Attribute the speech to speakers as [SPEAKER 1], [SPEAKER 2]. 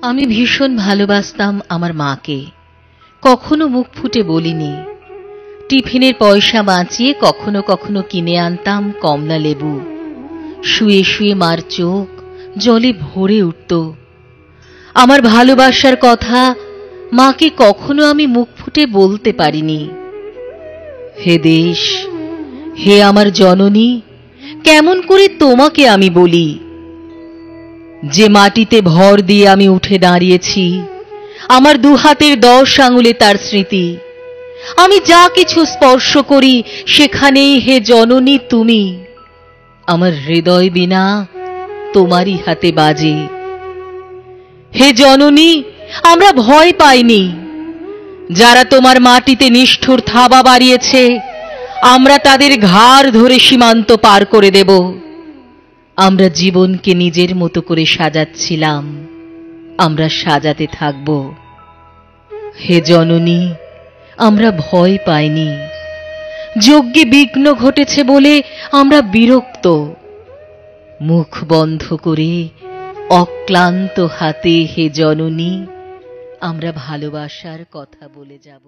[SPEAKER 1] আমি ভীষণ ভালোবাসতাম আমার মাকে। কখনো মুখ ফুটে বলিনি। টিফিনের পয়সা বাঁচিয়ে কখনো কখনো কিনে আনতাম কমলা লেবু। শুয়ে শুয়ে মার চোখ জলে ভরে উঠত। আমার ভালোবাসার কথা মাকে কখনো আমি মুখ ফুটে বলতে পারিনি। হে দেশ, হে আমার জননী, কেমন করে তোমাকে আমি বলি? যে মাটিতে ভর দিয়ে আমি উঠে দাঁড়িয়েছি, আমার দুহাতের 10 আঙুলে তার স্মৃতি। আমি যা কিছু স্পর্শ করি সেখানেই হে জননী তুমি। আমার হৃদয় বীণা তোমারই হাতে বাজে। হে জননী, আমরা ভয় পাইনি। যারা তোমার মাটিতে নিষ্ঠুর থাবা বাড়িয়েছে, আমরা তাদের ঘাড় ধরে সীমান্ত পার করে দেব। আমরা জীবনকে নিজের মতো করে সাজাচ্ছিলাম, আমরা সাজাতে থাকব। হে জননী, আমরা ভয় পাইনি। যজ্ঞে বিঘ্ন ঘটেছে বলে আমরা বিরক্ত। মুখ বন্ধ করে অক্লান্ত হাতে হে জননী আমরা ভালোবাসার কথা বলে যাব।